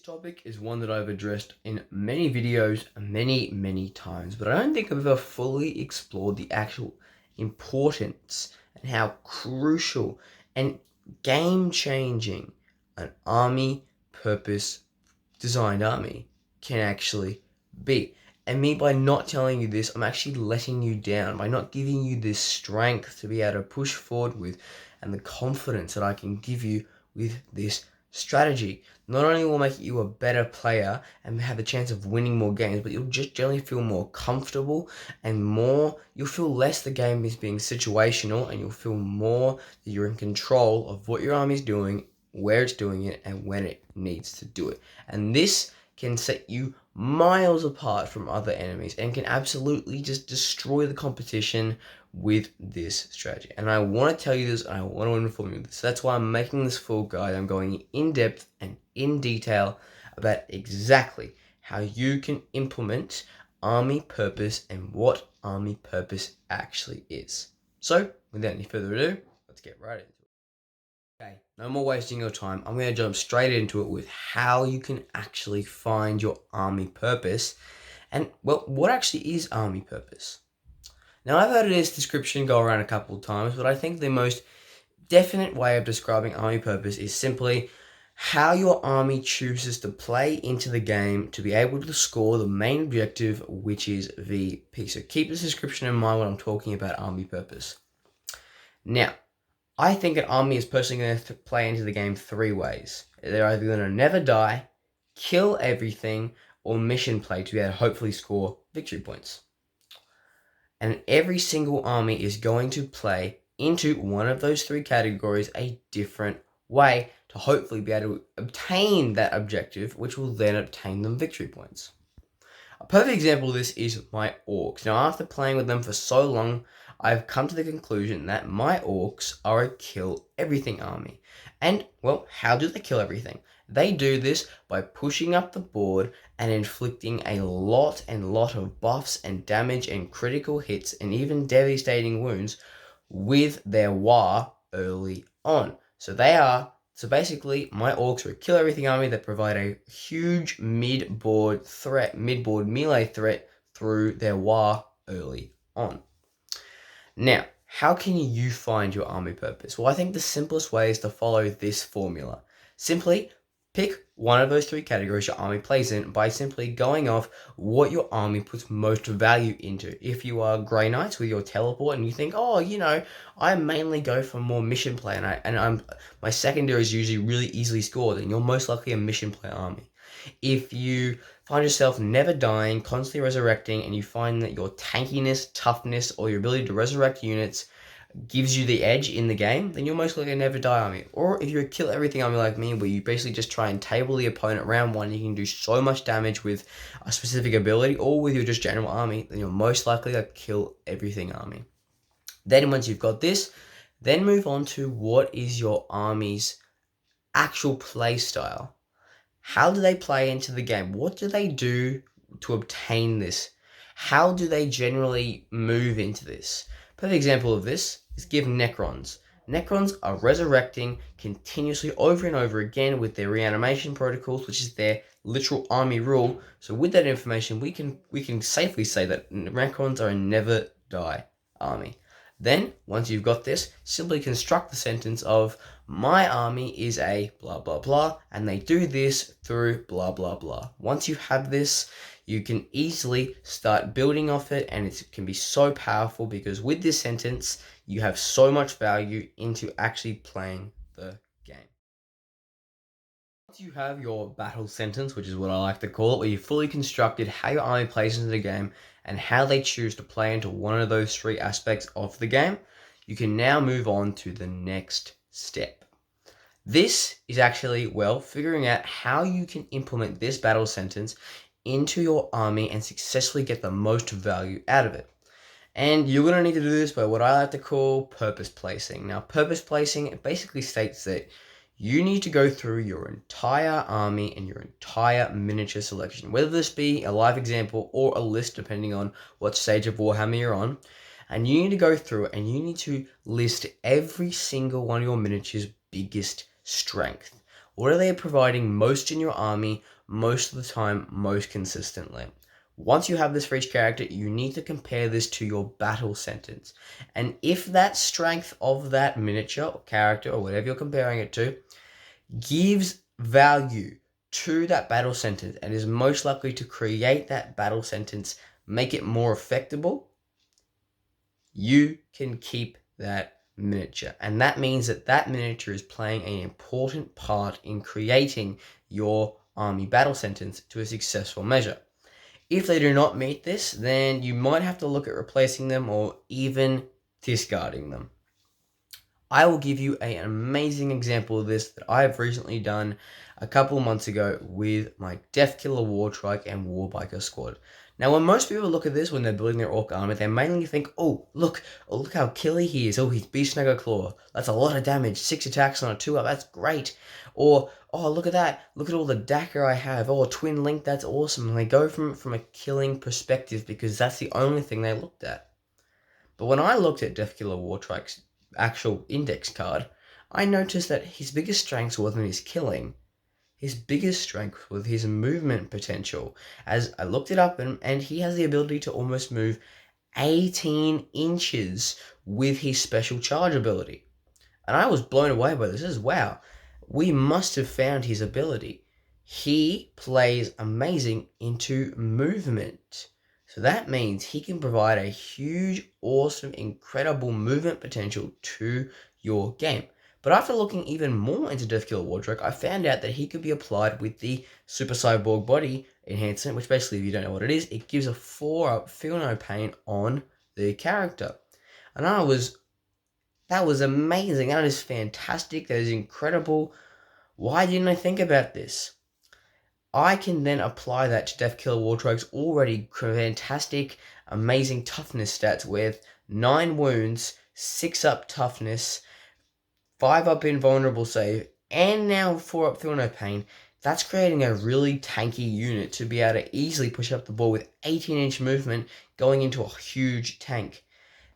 Topic is one that I've addressed in many videos many times, but I don't think I've ever fully explored the actual importance and how crucial and game-changing an army purpose designed army can actually be. And me, by not telling you this, I'm actually letting you down by not giving you this strength to be able to push forward with, and the confidence that I can give you with this strategy. Not only will make you a better player and have a chance of winning more games, but you'll just generally feel more comfortable and you'll feel less the game is being situational, and you'll feel more that you're in control of what your army's doing, where it's doing it, and when it needs to do it. And this can set you miles apart from other enemies and can absolutely just destroy the competition with this strategy. And I want to tell you this, and I want to inform you of this. So that's why I'm making this full guide. I'm going in depth and in detail about exactly how you can implement army purpose and what army purpose actually is. So without any further ado, let's get right into it. Okay, no more wasting your time. I'm going to jump straight into it with how you can actually find your army purpose. And, well, what actually is army purpose? Now, I've heard this description go around a couple of times, but I think the most definite way of describing army purpose is simply how your army chooses to play into the game to be able to score the main objective, which is VP. So keep this description in mind when I'm talking about army purpose. Now, I think an army is personally going to play into the game three ways. They're either going to never die, kill everything, or mission play to be able to hopefully score victory points. And every single army is going to play into one of those three categories a different way to hopefully be able to obtain that objective, which will then obtain them victory points. A perfect example of this is my orcs. Now, after playing with them for so long, I've come to the conclusion that my orcs are a kill everything army. And, well, how do they kill everything? They do this by pushing up the board and inflicting a lot of buffs and damage and critical hits and even devastating wounds with their War early on. So basically, my orcs are a kill everything army that provide a huge mid-board melee threat through their War early on. Now, how can you find your army purpose? Well, I think the simplest way is to follow this formula. Simply pick one of those three categories your army plays in by simply going off what your army puts most value into. If you are Grey Knights with your teleport and you think, I mainly go for more mission play and my secondary is usually really easily scored, then you're most likely a mission play army. If you find yourself never dying, constantly resurrecting, and you find that your tankiness, toughness, or your ability to resurrect units gives you the edge in the game, then you're most likely a never die army. Or if you're a kill everything army like me, where you basically just try and table the opponent round one, you can do so much damage with a specific ability, or with your just general army, then you're most likely a kill everything army. Then once you've got this, then move on to what is your army's actual play style. How do they play into the game? What do they do to obtain this? How do they generally move into this? Perfect example of this is give Necrons. Necrons are resurrecting continuously over and over again with their reanimation protocols, which is their literal army rule. So with that information, we can safely say that Necrons are a never die army. Then, once you've got this, simply construct the sentence of, my army is a blah blah blah, and they do this through blah blah blah. Once you have this, you can easily start building off it, and it can be so powerful because with this sentence, you have so much value into actually playing the game. Once you have your battle sentence, which is what I like to call it, where you've fully constructed how your army plays into the game and how they choose to play into one of those three aspects of the game, you can now move on to the next step. This is actually, figuring out how you can implement this battle sentence into your army and successfully get the most value out of it. And you're going to need to do this by what I like to call purpose placing. Now, purpose placing, it basically states that you need to go through your entire army and your entire miniature selection, whether this be a live example or a list, depending on what stage of Warhammer you're on. And you need to go through and you need to list every single one of your miniatures' biggest strength. What are they providing most in your army, most of the time, most consistently? Once you have this for each character, you need to compare this to your battle sentence. And if that strength of that miniature or character or whatever you're comparing it to gives value to that battle sentence and is most likely to create that battle sentence, make it more effectable, you can keep that miniature. And that means that that miniature is playing an important part in creating your army battle sentence to a successful measure. If they do not meet this, then you might have to look at replacing them or even discarding them. I will give you an amazing example of this that I have recently done a couple of months ago with my Deathkiller Wartrike and Warbiker squad. Now, when most people look at this when they're building their Orc army, they mainly think, oh, look how killy he is. Oh, he's Beast Snagger Claw. That's a lot of damage. 6 attacks on a 2-up. That's great. Or, oh, look at that. Look at all the Dacker I have. Oh, Twin Link. That's awesome. And they go from a killing perspective because that's the only thing they looked at. But when I looked at Deathkiller Wartrike's actual index card, I noticed that his biggest strengths wasn't his killing. His biggest strength was his movement potential. As I looked it up, and he has the ability to almost move 18 inches with his special charge ability. And I was blown away by this. This is wow. We must have found his ability. He plays amazing into movement. So that means he can provide a huge, awesome, incredible movement potential to your game. But after looking even more into Deathkiller Wartrike, I found out that he could be applied with the Super Cyborg Body Enhancement, which basically, if you don't know what it is, it gives a 4-up Feel No Pain on the character. And that was amazing. That is fantastic. That is incredible. Why didn't I think about this? I can then apply that to Deathkiller Wartrike's already fantastic, amazing toughness stats with 9 wounds, 6-up toughness, 5-up invulnerable save, and now 4-up Feel No Pain. That's creating a really tanky unit to be able to easily push up the board with 18-inch movement going into a huge tank.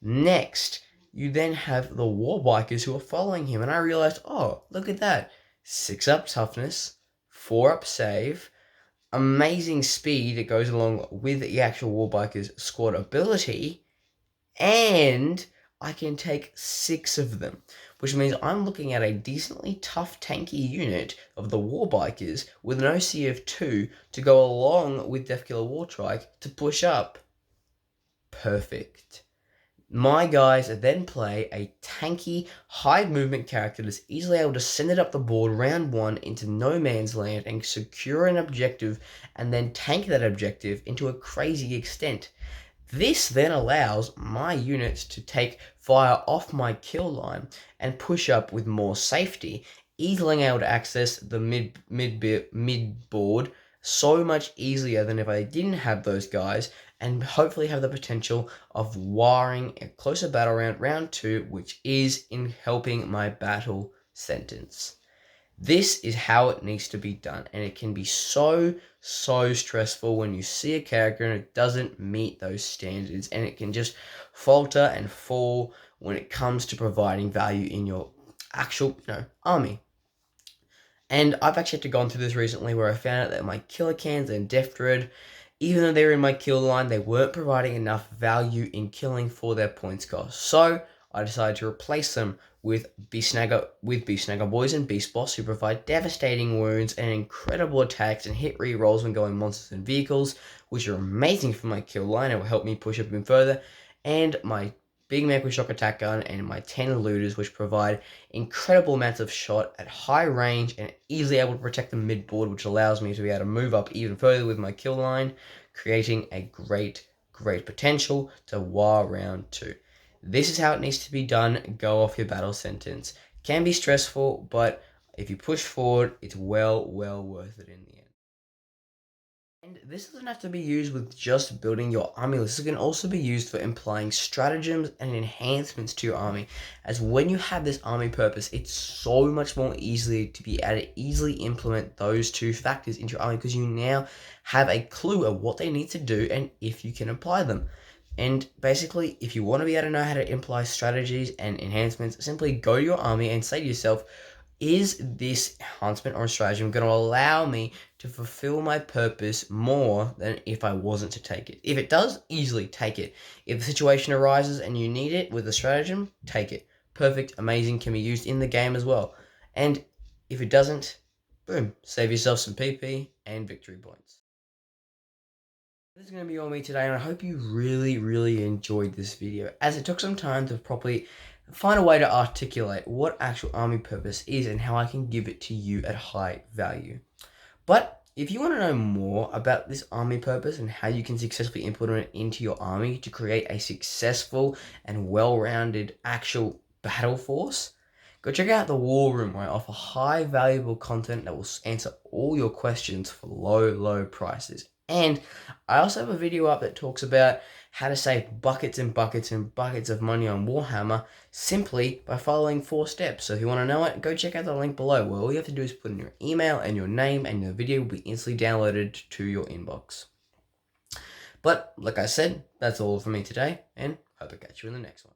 Next, you then have the Warbikers who are following him, and I realized, oh, look at that. 6-up toughness, 4-up save, amazing speed that goes along with the actual Warbikers squad ability, and I can take 6 of them, which means I'm looking at a decently tough tanky unit of the Warbikers with an OC of 2 to go along with Deathkiller Wartrike to push up. Perfect. My guys then play a tanky, high movement character that's easily able to send it up the board round 1 into no man's land and secure an objective and then tank that objective into a crazy extent. This then allows my units to take fire off my kill line and push up with more safety, easily able to access the mid board so much easier than if I didn't have those guys, and hopefully have the potential of warring a closer battle round 2, which is in helping my battle sentence. This is how it needs to be done, and it can be so stressful when you see a character and it doesn't meet those standards, and it can just falter and fall when it comes to providing value in your actual, army. And I've actually had to go through this recently where I found out that my Killer Cans and Death Dread, even though they were in my kill line, they weren't providing enough value in killing for their points cost. So I decided to replace them with Beast Snagger Boys and Beast Boss, who provide devastating wounds and incredible attacks and hit re-rolls when going monsters and vehicles, which are amazing for my kill line and will help me push up even further. And my Big Mac with Shock Attack Gun and my 10 Looters, which provide incredible amounts of shot at high range and easily able to protect the mid-board, which allows me to be able to move up even further with my kill line, creating a great potential to war round 2. This is how it needs to be done. Go off your battle sentence. Can be stressful, but if you push forward, it's well worth it in the end. And this doesn't have to be used with just building your army list. This can also be used for implying stratagems and enhancements to your army. As when you have this army purpose, it's so much more easily to be able to easily implement those 2 factors into your army because you now have a clue of what they need to do and if you can apply them. And basically, if you want to be able to know how to imply strategies and enhancements, simply go to your army and say to yourself, is this enhancement or stratagem going to allow me to fulfill my purpose more than if I wasn't to take it? If it does, easily take it. If the situation arises and you need it with a stratagem, take it. Perfect, amazing, can be used in the game as well. And if it doesn't, boom, save yourself some PP and victory points. This is going to be all me today, and I hope you really enjoyed this video, as it took some time to properly find a way to articulate what actual army purpose is and how I can give it to you at high value. But if you want to know more about this army purpose and how you can successfully implement it into your army to create a successful and well-rounded actual battle force, go check out the War Room, where I offer high valuable content that will answer all your questions for low prices. And I also have a video up that talks about how to save buckets and buckets and buckets of money on Warhammer simply by following 4 steps. So if you want to know it, go check out the link below, where all you have to do is put in your email and your name, and the video will be instantly downloaded to your inbox. But like I said, that's all for me today, and hope I catch you in the next one.